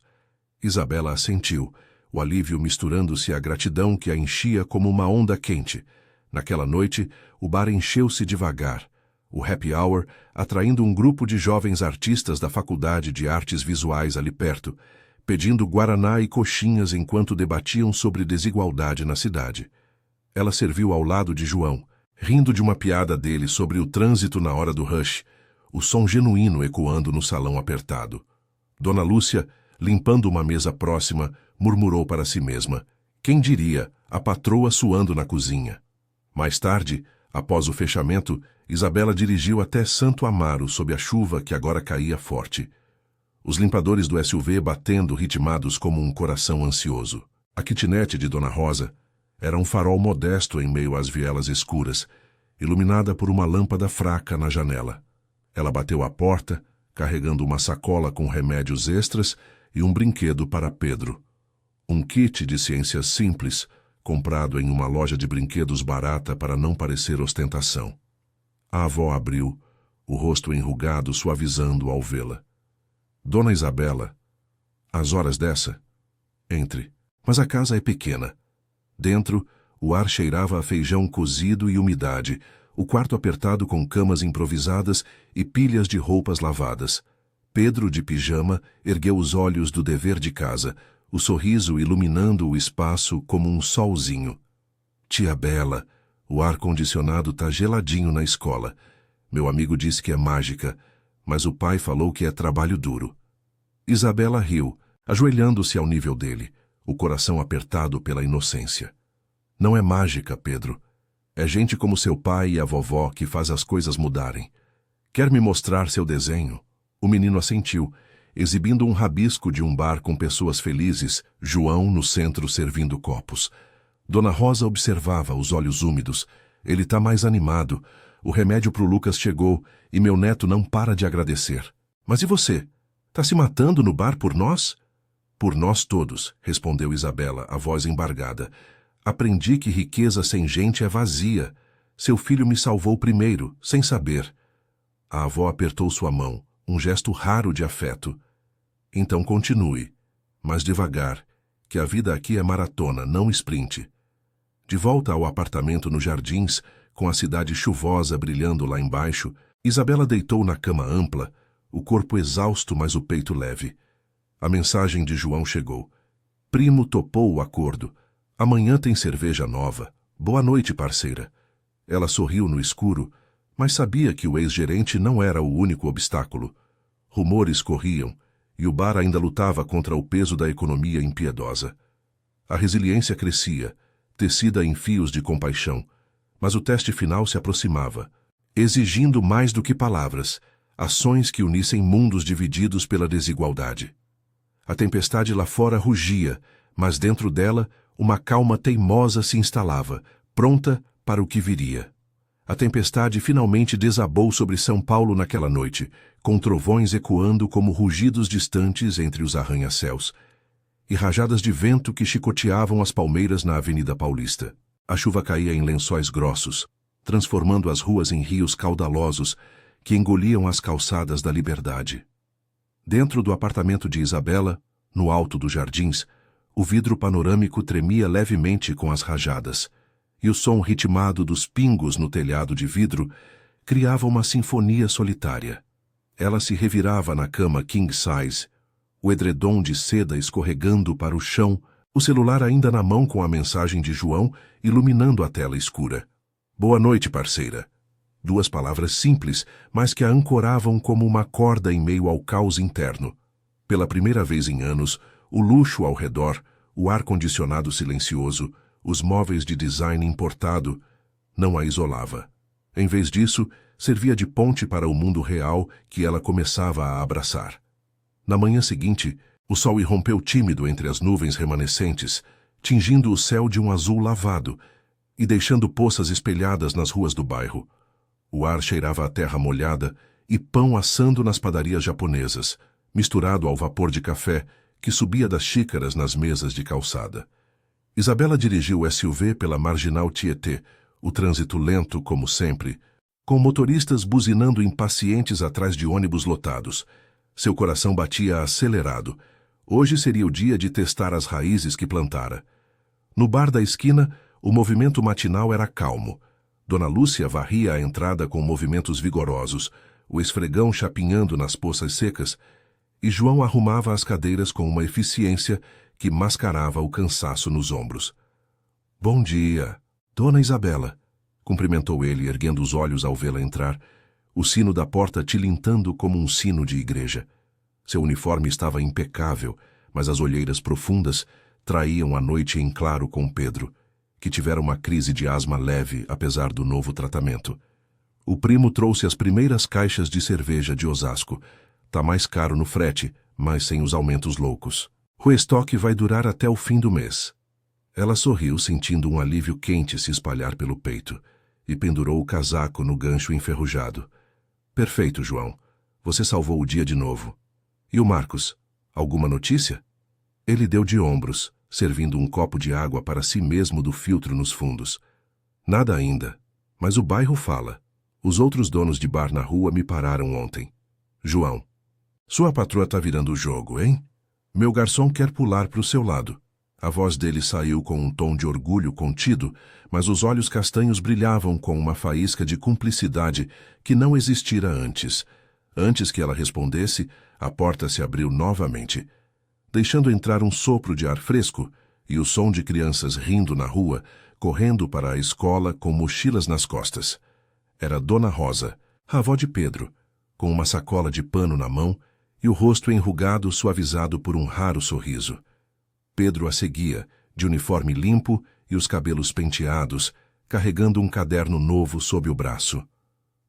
Isabela assentiu, o alívio misturando-se à gratidão que a enchia como uma onda quente. Naquela noite, o bar encheu-se devagar, o happy hour atraindo um grupo de jovens artistas da Faculdade de Artes Visuais ali perto, pedindo guaraná e coxinhas enquanto debatiam sobre desigualdade na cidade. Ela serviu ao lado de João, rindo de uma piada dele sobre o trânsito na hora do rush, o som genuíno ecoando no salão apertado. Dona Lúcia, limpando uma mesa próxima, murmurou para si mesma. Quem diria, a patroa suando na cozinha. Mais tarde, após o fechamento, Isabela dirigiu até Santo Amaro sob a chuva que agora caía forte. Os limpadores do SUV batendo ritmados como um coração ansioso. A kitnet de Dona Rosa era um farol modesto em meio às vielas escuras, iluminada por uma lâmpada fraca na janela. Ela bateu à porta, carregando uma sacola com remédios extras e um brinquedo para Pedro. Um kit de ciências simples, comprado em uma loja de brinquedos barata para não parecer ostentação. A avó abriu, o rosto enrugado suavizando ao vê-la. Dona Isabela, às horas dessa? Entre. Mas a casa é pequena. Dentro, o ar cheirava a feijão cozido e umidade, o quarto apertado com camas improvisadas e pilhas de roupas lavadas. Pedro, de pijama, ergueu os olhos do dever de casa, o sorriso iluminando o espaço como um solzinho. Tia Bela, o ar-condicionado tá geladinho na escola. Meu amigo disse que é mágica, mas o pai falou que é trabalho duro. Isabela riu, ajoelhando-se ao nível dele, o coração apertado pela inocência. Não é mágica, Pedro. É gente como seu pai e a vovó que faz as coisas mudarem. Quer me mostrar seu desenho? O menino assentiu, exibindo um rabisco de um bar com pessoas felizes, João no centro servindo copos. Dona Rosa observava, os olhos úmidos. Ele tá mais animado. O remédio pro Lucas chegou e meu neto não para de agradecer. Mas e você? Tá se matando no bar por nós? Por nós todos, respondeu Isabela, a voz embargada. Aprendi que riqueza sem gente é vazia. Seu filho me salvou primeiro, sem saber. A avó apertou sua mão, um gesto raro de afeto. Então continue, mas devagar, que a vida aqui é maratona, não sprint. De volta ao apartamento nos Jardins, com a cidade chuvosa brilhando lá embaixo, Isabela deitou na cama ampla, o corpo exausto, mas o peito leve. A mensagem de João chegou. Primo topou o acordo. Amanhã tem cerveja nova. Boa noite, parceira. Ela sorriu no escuro, mas sabia que o ex-gerente não era o único obstáculo. Rumores corriam, e o bar ainda lutava contra o peso da economia impiedosa. A resiliência crescia, tecida em fios de compaixão, mas o teste final se aproximava, exigindo mais do que palavras, ações que unissem mundos divididos pela desigualdade. A tempestade lá fora rugia, mas dentro dela uma calma teimosa se instalava, pronta para o que viria. A tempestade finalmente desabou sobre São Paulo naquela noite, com trovões ecoando como rugidos distantes entre os arranha-céus, e rajadas de vento que chicoteavam as palmeiras na Avenida Paulista. A chuva caía em lençóis grossos, transformando as ruas em rios caudalosos que engoliam as calçadas da Liberdade. Dentro do apartamento de Isabela, no alto dos jardins, o vidro panorâmico tremia levemente com as rajadas, e o som ritmado dos pingos no telhado de vidro criava uma sinfonia solitária. Ela se revirava na cama king size, o edredom de seda escorregando para o chão, o celular ainda na mão com a mensagem de João iluminando a tela escura. Boa noite, parceira. Duas palavras simples, mas que a ancoravam como uma corda em meio ao caos interno. Pela primeira vez em anos, o luxo ao redor, o ar-condicionado silencioso, os móveis de design importado, não a isolava. Em vez disso, servia de ponte para o mundo real que ela começava a abraçar. Na manhã seguinte, o sol irrompeu tímido entre as nuvens remanescentes, tingindo o céu de um azul lavado e deixando poças espelhadas nas ruas do bairro. O ar cheirava a terra molhada e pão assando nas padarias japonesas, misturado ao vapor de café que subia das xícaras nas mesas de calçada. Isabela dirigiu o SUV pela Marginal Tietê, o trânsito lento como sempre, com motoristas buzinando impacientes atrás de ônibus lotados. Seu coração batia acelerado. Hoje seria o dia de testar as raízes que plantara. No bar da esquina, o movimento matinal era calmo. Dona Lúcia varria a entrada com movimentos vigorosos, o esfregão chapinhando nas poças secas, e João arrumava as cadeiras com uma eficiência que mascarava o cansaço nos ombros. Bom dia, Dona Isabela, cumprimentou ele, erguendo os olhos ao vê-la entrar, o sino da porta tilintando como um sino de igreja. Seu uniforme estava impecável, mas as olheiras profundas traíam a noite em claro com Pedro, que tivera uma crise de asma leve apesar do novo tratamento. O primo trouxe as primeiras caixas de cerveja de Osasco. Tá mais caro no frete, mas sem os aumentos loucos. O estoque vai durar até o fim do mês. Ela sorriu, sentindo um alívio quente se espalhar pelo peito, e pendurou o casaco no gancho enferrujado. Perfeito, João. Você salvou o dia de novo. E o Marcos? Alguma notícia? Ele deu de ombros, servindo um copo de água para si mesmo do filtro nos fundos. Nada ainda, mas o bairro fala. Os outros donos de bar na rua me pararam ontem. João. Sua patroa tá virando o jogo, hein? Meu garçom quer pular para o seu lado. A voz dele saiu com um tom de orgulho contido, mas os olhos castanhos brilhavam com uma faísca de cumplicidade que não existira antes. Antes que ela respondesse, a porta se abriu novamente, deixando entrar um sopro de ar fresco e o som de crianças rindo na rua, correndo para a escola com mochilas nas costas. Era Dona Rosa, a avó de Pedro, com uma sacola de pano na mão e o rosto enrugado suavizado por um raro sorriso. Pedro a seguia, de uniforme limpo e os cabelos penteados, carregando um caderno novo sob o braço.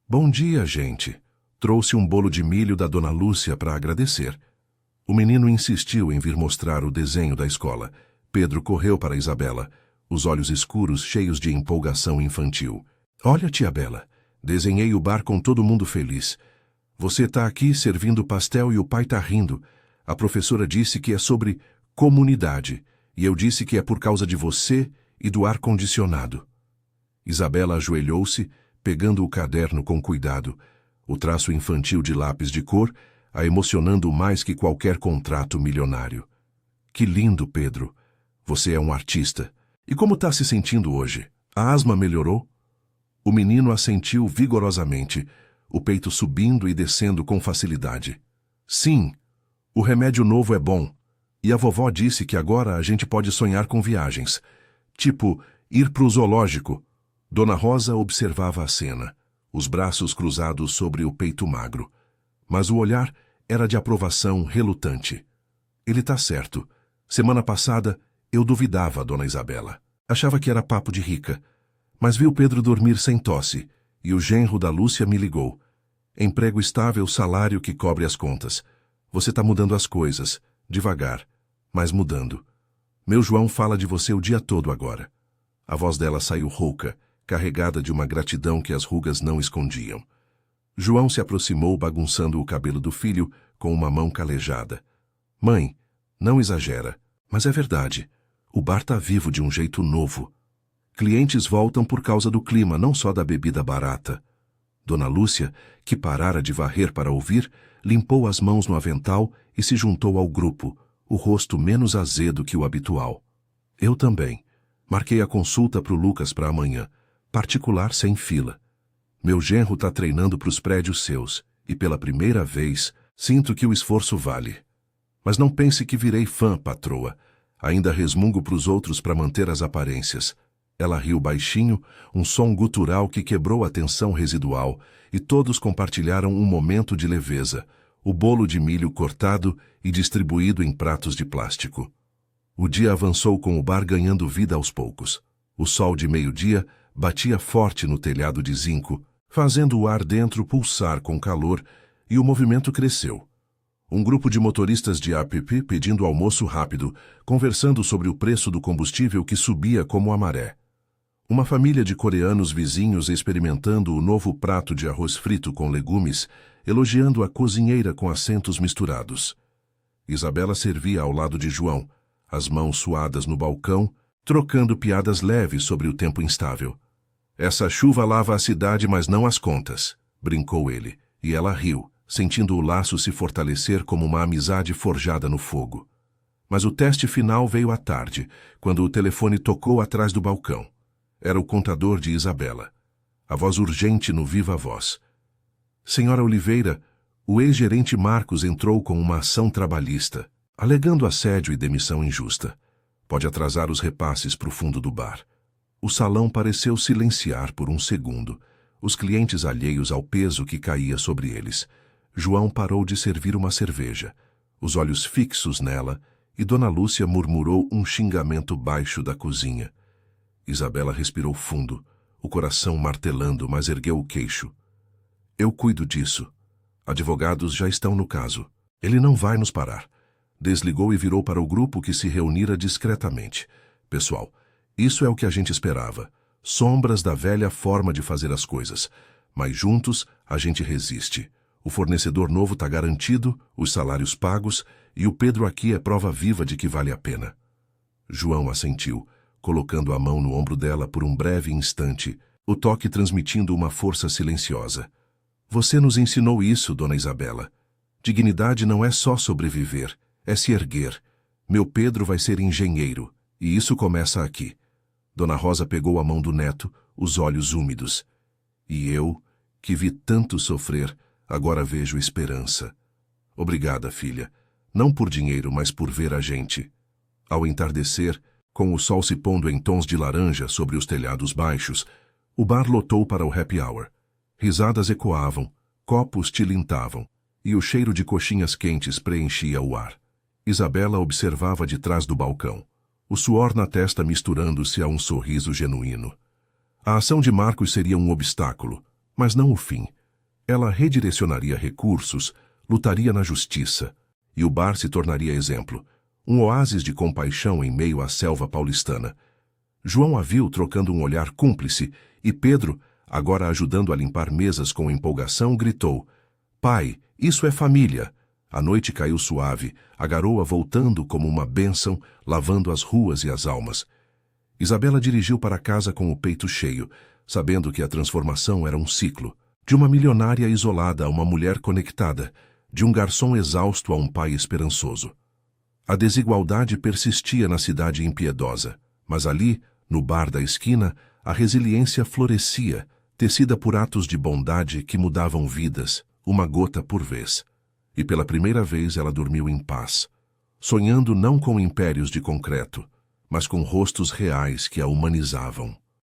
Bom dia, gente. Trouxe um bolo de milho da Dona Lúcia para agradecer. O menino insistiu em vir mostrar o desenho da escola. Pedro correu para Isabela, os olhos escuros cheios de empolgação infantil. Olha, tia Bela, desenhei o bar com todo mundo feliz. Você tá aqui servindo pastel e o pai tá rindo. A professora disse que é sobre comunidade, e eu disse que é por causa de você e do ar-condicionado. Isabela ajoelhou-se, pegando o caderno com cuidado, o traço infantil de lápis de cor, a emocionando mais que qualquer contrato milionário. Que lindo, Pedro. Você é um artista. E como tá se sentindo hoje? A asma melhorou? O menino assentiu vigorosamente, o peito subindo e descendo com facilidade. Sim, o remédio novo é bom. E a vovó disse que agora a gente pode sonhar com viagens. Tipo, ir pro zoológico. Dona Rosa observava a cena, os braços cruzados sobre o peito magro. Mas o olhar era de aprovação relutante. Ele tá certo. Semana passada, eu duvidava, Dona Isabela. Achava que era papo de rica. Mas vi o Pedro dormir sem tosse, e o genro da Lúcia me ligou. Emprego estável, salário que cobre as contas. Você tá mudando as coisas, devagar, mas mudando. Meu João fala de você o dia todo agora. A voz dela saiu rouca, carregada de uma gratidão que as rugas não escondiam. João se aproximou bagunçando o cabelo do filho com uma mão calejada. Mãe, não exagera, mas é verdade. O bar tá vivo de um jeito novo. Clientes voltam por causa do clima, não só da bebida barata. Dona Lúcia, que parara de varrer para ouvir, limpou as mãos no avental e se juntou ao grupo, o rosto menos azedo que o habitual. Eu também. Marquei a consulta pro Lucas para amanhã, particular sem fila. Meu genro tá treinando pros prédios seus, e pela primeira vez, sinto que o esforço vale. Mas não pense que virei fã, patroa. Ainda resmungo pros outros para manter as aparências. Ela riu baixinho, um som gutural que quebrou a tensão residual, e todos compartilharam um momento de leveza, o bolo de milho cortado e distribuído em pratos de plástico. O dia avançou com o bar ganhando vida aos poucos. O sol de meio-dia batia forte no telhado de zinco, fazendo o ar dentro pulsar com calor, e o movimento cresceu. Um grupo de motoristas de app pedindo almoço rápido, conversando sobre o preço do combustível que subia como a maré. Uma família de coreanos vizinhos experimentando o novo prato de arroz frito com legumes, elogiando a cozinheira com acentos misturados. Isabela servia ao lado de João, as mãos suadas no balcão, trocando piadas leves sobre o tempo instável. Essa chuva lava a cidade, mas não as contas, brincou ele, e ela riu, sentindo o laço se fortalecer como uma amizade forjada no fogo. Mas o teste final veio à tarde, quando o telefone tocou atrás do balcão. Era o contador de Isabela. A voz urgente no viva voz. Senhora Oliveira, o ex-gerente Marcos entrou com uma ação trabalhista, alegando assédio e demissão injusta. Pode atrasar os repasses para o fundo do bar. O salão pareceu silenciar por um segundo, os clientes alheios ao peso que caía sobre eles. João parou de servir uma cerveja, os olhos fixos nela, e Dona Lúcia murmurou um xingamento baixo da cozinha. Isabela respirou fundo, o coração martelando, mas ergueu o queixo. Eu cuido disso. Advogados já estão no caso. Ele não vai nos parar. Desligou e virou para o grupo que se reunira discretamente. Pessoal, isso é o que a gente esperava. Sombras da velha forma de fazer as coisas. Mas juntos a gente resiste. O fornecedor novo está garantido, os salários pagos, e o Pedro aqui é prova viva de que vale a pena. João assentiu, colocando a mão no ombro dela por um breve instante, o toque transmitindo uma força silenciosa. Você nos ensinou isso, Dona Isabela. Dignidade não é só sobreviver, é se erguer. Meu Pedro vai ser engenheiro, e isso começa aqui. Dona Rosa pegou a mão do neto, os olhos úmidos. E eu, que vi tanto sofrer, agora vejo esperança. Obrigada, filha. Não por dinheiro, mas por ver a gente. Ao entardecer, com o sol se pondo em tons de laranja sobre os telhados baixos, o bar lotou para o happy hour. Risadas ecoavam, copos tilintavam, e o cheiro de coxinhas quentes preenchia o ar. Isabela observava de trás do balcão, o suor na testa misturando-se a um sorriso genuíno. A ação de Marcos seria um obstáculo, mas não o fim. Ela redirecionaria recursos, lutaria na justiça, e o bar se tornaria exemplo, um oásis de compaixão em meio à selva paulistana. João a viu trocando um olhar cúmplice, e Pedro, agora ajudando a limpar mesas com empolgação, gritou: Pai, isso é família! A noite caiu suave, a garoa voltando como uma bênção, lavando as ruas e as almas. Isabela dirigiu para casa com o peito cheio, sabendo que a transformação era um ciclo. De uma milionária isolada a uma mulher conectada, de um garçom exausto a um pai esperançoso. A desigualdade persistia na cidade impiedosa, mas ali, no bar da esquina, a resiliência florescia, tecida por atos de bondade que mudavam vidas, uma gota por vez. E pela primeira vez ela dormiu em paz, sonhando não com impérios de concreto, mas com rostos reais que a humanizavam.